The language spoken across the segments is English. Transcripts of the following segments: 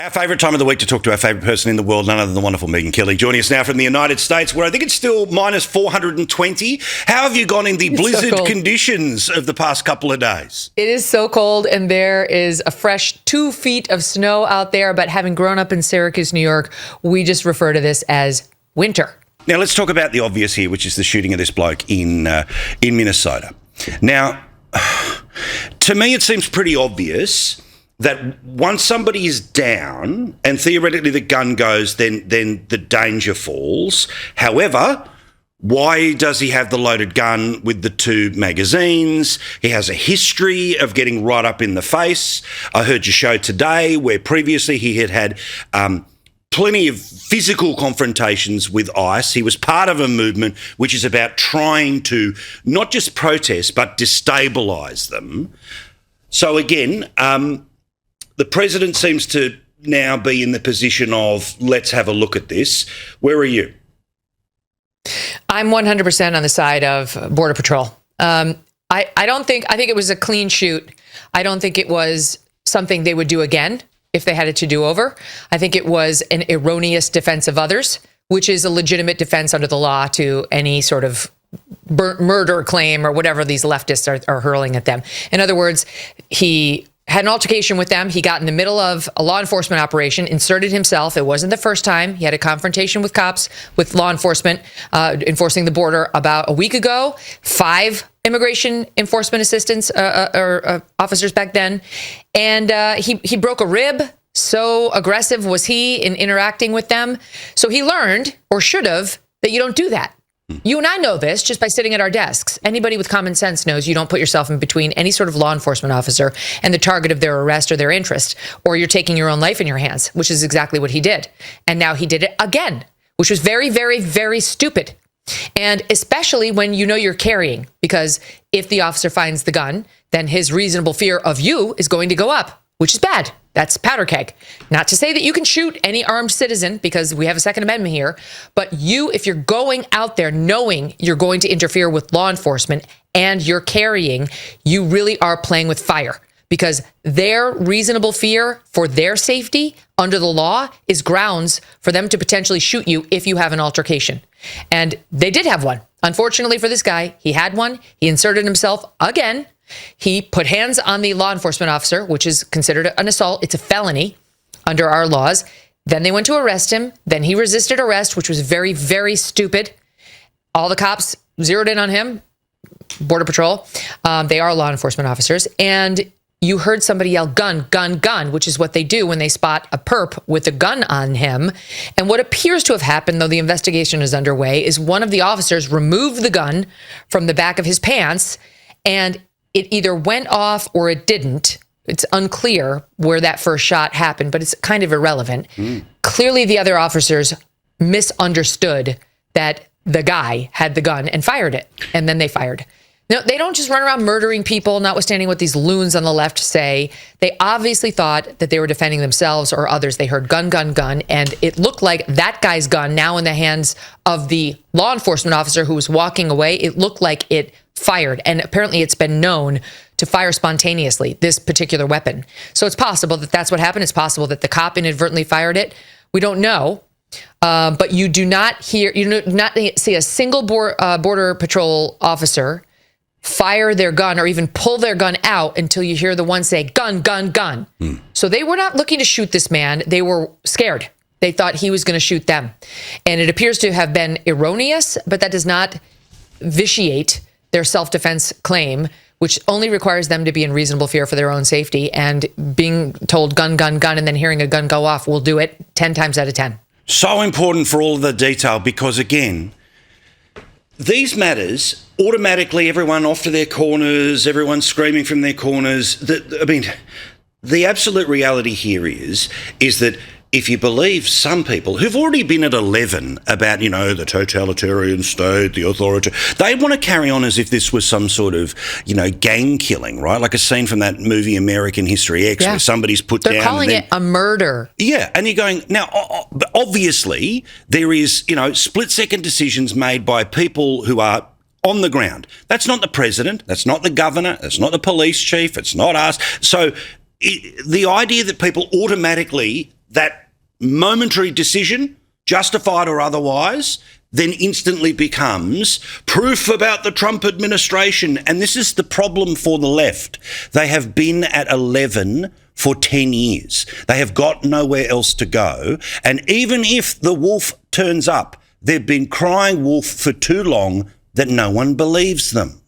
Our favourite time of the week to talk to our favourite person in the world, none other than the wonderful Megyn Kelly, joining us now from the United States, where I think it's still minus 420. How have you gone in the blizzard conditions of the past couple of days? It is so cold, and there is a fresh 2 feet of snow out there. But having grown up in Syracuse, New York, we just refer to this as winter. Now, let's talk about the obvious here, which is the shooting of this bloke in Minnesota. Now, to me, it seems pretty obvious that once somebody is down and theoretically the gun goes, then the danger falls. However, why does he have the loaded gun with the 2 magazines? He has a history of getting right up in the face. I heard your show today where previously he had plenty of physical confrontations with ICE. He was part of a movement which is about trying to not just protest but destabilise them. So again, the president seems to now be in the position of, let's have a look at this. Where are you? I'm 100% on the side of Border Patrol. I think it was a clean shoot. I don't think it was something they would do again if they had it to do over. I think it was an erroneous defense of others, which is a legitimate defense under the law to any sort of murder claim or whatever these leftists are hurling at them. In other words, he had an altercation with them. He got in the middle of a law enforcement operation, inserted himself. It wasn't the first time. He had a confrontation with cops, with law enforcement, enforcing the border about a week ago. 5 immigration enforcement assistants or officers back then. And he broke a rib. So aggressive was he in interacting with them. So he learned, or should have, that you don't do that. You and I know this just by sitting at our desks. Anybody with common sense knows you don't put yourself in between any sort of law enforcement officer and the target of their arrest or their interest, or you're taking your own life in your hands, which is exactly what he did. And now he did it again, which was very, very, very stupid. And especially when you know you're carrying, because if the officer finds the gun, then his reasonable fear of you is going to go up, which is bad. That's powder keg. Not to say that you can shoot any armed citizen, because we have a Second Amendment here, but you, if you're going out there knowing you're going to interfere with law enforcement and you're carrying, you really are playing with fire, because their reasonable fear for their safety under the law is grounds for them to potentially shoot you if you have an altercation. And they did have one. Unfortunately for this guy, he had one. He inserted himself again. He put hands on the law enforcement officer, which is considered an assault. It's a felony under our laws. Then they went to arrest him. Then he resisted arrest, which was very, very stupid. All the cops zeroed in on him. Border Patrol. They are law enforcement officers. And you heard somebody yell, gun, gun, gun, which is what they do when they spot a perp with a gun on him. And what appears to have happened, though the investigation is underway, is one of the officers removed the gun from the back of his pants, and it either went off or it didn't. It's unclear where that first shot happened, but it's kind of irrelevant. Clearly, the other officers misunderstood that the guy had the gun and fired it, and then they fired. No, they don't just run around murdering people, notwithstanding what these loons on the left say. They obviously thought that they were defending themselves or others. They heard gun, gun, gun, and it looked like that guy's gun, now in the hands of the law enforcement officer who was walking away, it looked like it fired. And apparently it's been known to fire spontaneously, this particular weapon. So it's possible that that's what happened. It's possible that the cop inadvertently fired it. We don't know. But you do not see a single Border Patrol officer fire their gun or even pull their gun out until you hear the one say, gun, gun, gun. So they were not looking to shoot this man. They were scared. They thought he was going to shoot them. And it appears to have been erroneous, but that does not vitiate their self-defense claim, which only requires them to be in reasonable fear for their own safety. And being told gun, gun, gun, and then hearing a gun go off will do it 10 times out of 10. So important for all of the detail, because again, these matters, automatically everyone off to their corners, everyone screaming from their corners. The absolute reality here is that if you believe some people who've already been at 11 about, the totalitarian state, the authority, they want to carry on as if this was some sort of, gang killing, right? Like a scene from that movie American History X where somebody's put down. They're calling it a murder. Yeah, and you're going, now, obviously there is, split-second decisions made by people who are on the ground. That's not the president. That's not the governor. That's not the police chief. It's not us. So the idea that people automatically that momentary decision, justified or otherwise, then instantly becomes proof about the Trump administration. And this is the problem for the left. They have been at 11 for 10 years. They have got nowhere else to go. And even if the wolf turns up, they've been crying wolf for too long that no one believes them.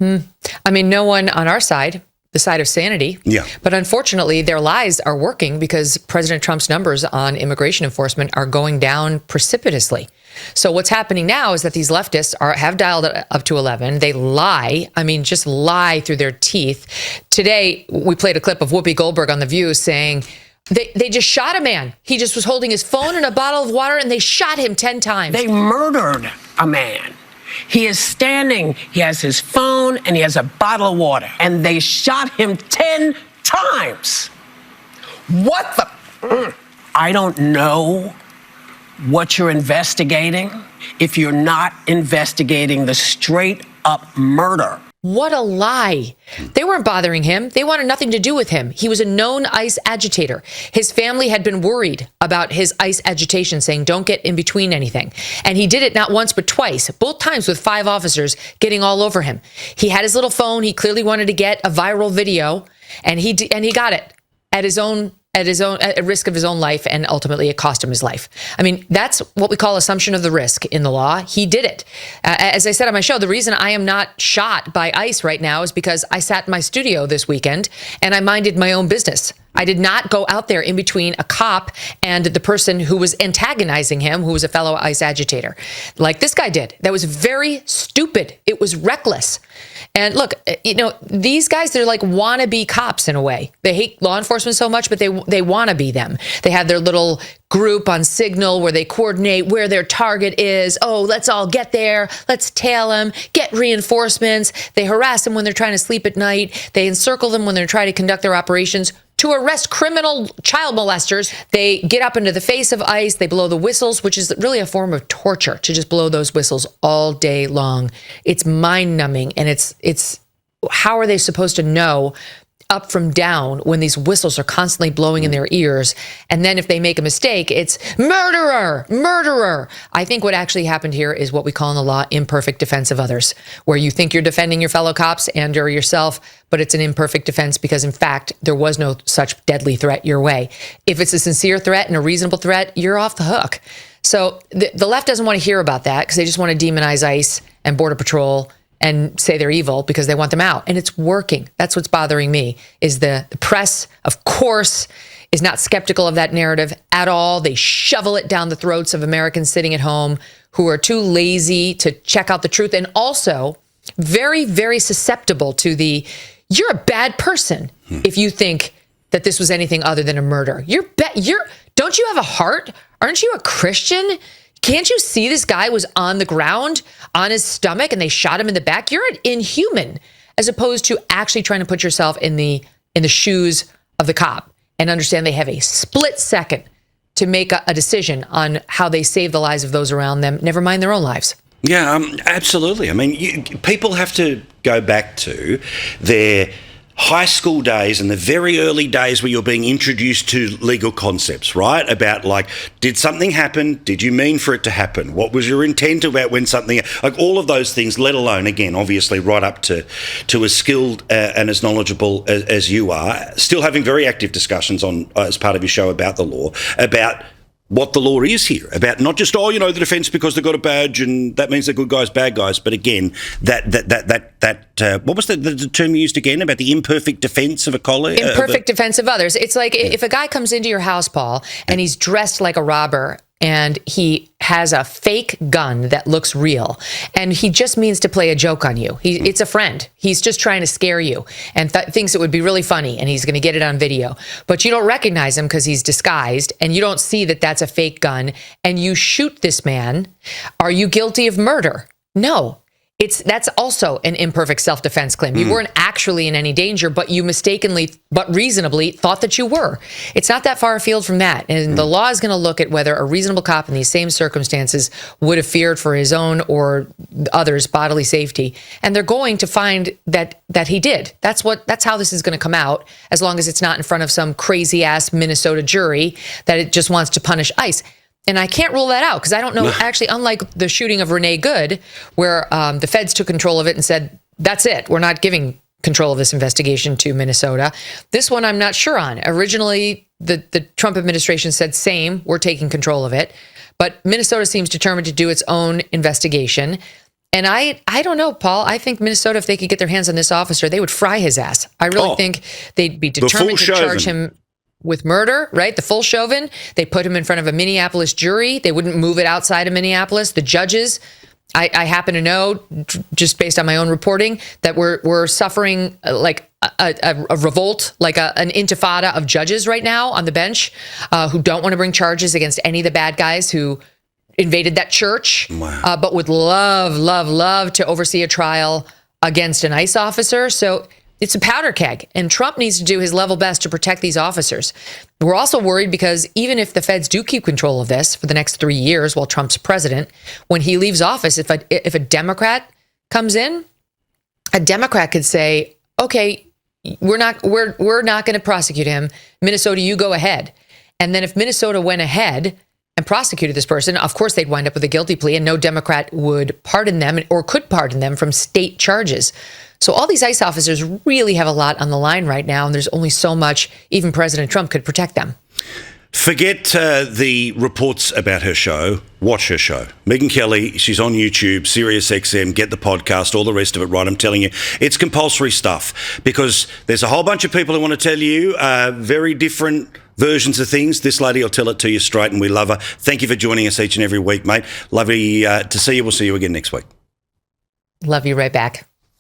I mean, no one on our side, the side of sanity. Yeah. But unfortunately, their lies are working because President Trump's numbers on immigration enforcement are going down precipitously. So what's happening now is that these leftists have dialed it up to 11. They lie. I mean, just lie through their teeth. Today, we played a clip of Whoopi Goldberg on The View saying they just shot a man. He just was holding his phone and a bottle of water, and they shot him 10 times. They murdered a man. He is standing, he has his phone, and he has a bottle of water. And they shot him 10 times. What the? I don't know what you're investigating if you're not investigating the straight up murder. What a lie. They weren't bothering him. They wanted nothing to do with him. He was a known ICE agitator. His family had been worried about his ICE agitation, saying, don't get in between anything. And he did it not once, but twice, both times with 5 officers getting all over him. He had his little phone. He clearly wanted to get a viral video, and he got it at risk of his own life, and ultimately it cost him his life. I mean, that's what we call assumption of the risk in the law. He did it. As I said on my show, the reason I am not shot by ICE right now is because I sat in my studio this weekend and I minded my own business. I did not go out there in between a cop and the person who was antagonizing him, who was a fellow ICE agitator, like this guy did. That was very stupid. It was reckless. And look, you know, these guys, they're like wannabe cops in a way. They hate law enforcement so much, but they want to be them. They have their little group on Signal where they coordinate where their target is. Oh, let's all get there. Let's tail them, get reinforcements. They harass them when they're trying to sleep at night. They encircle them when they're trying to conduct their operations. To arrest criminal child molesters, they get up into the face of ICE. They blow the whistles, which is really a form of torture to just blow those whistles all day long. It's mind numbing. And it's how are they supposed to know up from down when these whistles are constantly blowing in their ears? And then if they make a mistake, it's murderer, murderer. I think what actually happened here is what we call in the law imperfect defense of others, where you think you're defending your fellow cops and or yourself, but it's an imperfect defense because, in fact, there was no such deadly threat your way. If it's a sincere threat and a reasonable threat, you're off the hook. So the left doesn't want to hear about that because they just want to demonize ICE and Border Patrol and say they're evil because they want them out. And it's working. That's what's bothering me, is the press, of course, is not skeptical of that narrative at all. They shovel it down the throats of Americans sitting at home who are too lazy to check out the truth, and also very, very susceptible to you're a bad person if you think that this was anything other than a murder. Don't you have a heart? Aren't you a Christian? Can't you see this guy was on the ground, on his stomach, and they shot him in the back? You're an inhuman, as opposed to actually trying to put yourself in the shoes of the cop and understand they have a split second to make a decision on how they save the lives of those around them, never mind their own lives. Yeah, absolutely. I mean, people have to go back to their high school days and the very early days where you're being introduced to legal concepts, right? About like, did something happen? Did you mean for it to happen? What was your intent about when something, like all of those things, let alone, again, obviously right up to as skilled and as knowledgeable as you are, still having very active discussions on as part of your show about the law, about what the law is here, about not just, the defence because they've got a badge and that means they're good guys, bad guys, but again, that what was the term you used again about the imperfect defence of a colleague? Imperfect defence of others. It's like if a guy comes into your house, Paul, and he's dressed like a robber and he has a fake gun that looks real and he just means to play a joke on you. It's a friend. He's just trying to scare you and thinks it would be really funny and he's going to get it on video. But you don't recognize him because he's disguised and you don't see that that's a fake gun and you shoot this man. Are you guilty of murder? No. that's also an imperfect self-defense claim. You weren't actually in any danger, but you mistakenly, but reasonably thought that you were. It's not that far afield from that. And the law is going to look at whether a reasonable cop in these same circumstances would have feared for his own or others' bodily safety. And they're going to find that he did. That's how this is going to come out, as long as it's not in front of some crazy ass Minnesota jury that it just wants to punish ICE. And I can't rule that out because I don't know, actually, unlike the shooting of Renee Good, where the feds took control of it and said, that's it, we're not giving control of this investigation to Minnesota. This one I'm not sure on. Originally, the Trump administration said, same, we're taking control of it. But Minnesota seems determined to do its own investigation. And I don't know, Paul. I think Minnesota, if they could get their hands on this officer, they would fry his ass. I really think they'd be determined to charge him with murder, right? The full Chauvin. They put him in front of a Minneapolis jury. They wouldn't move it outside of Minneapolis. The judges, I happen to know, just based on my own reporting, that we're suffering like a revolt, like an intifada of judges right now on the bench who don't want to bring charges against any of the bad guys who invaded that church, but would love to oversee a trial against an ICE officer. So it's a powder keg, and Trump needs to do his level best to protect these officers. We're also worried because even if the feds do keep control of this for the next 3 years while Trump's president, when he leaves office, if a Democrat comes in, a Democrat could say, okay, we're not going to prosecute him. Minnesota, you go ahead. And then if Minnesota went ahead and prosecuted this person, of course they'd wind up with a guilty plea, and no Democrat would pardon them or could pardon them from state charges. So all these ICE officers really have a lot on the line right now, and there's only so much even President Trump could protect them. Forget the reports about her show. Watch her show. Megyn Kelly, she's on YouTube, SiriusXM, get the podcast, all the rest of it right. I'm telling you, it's compulsory stuff because there's a whole bunch of people who want to tell you very different versions of things. This lady will tell it to you straight, and we love her. Thank you for joining us each and every week, mate. Lovely to see you. We'll see you again next week. Love you right back.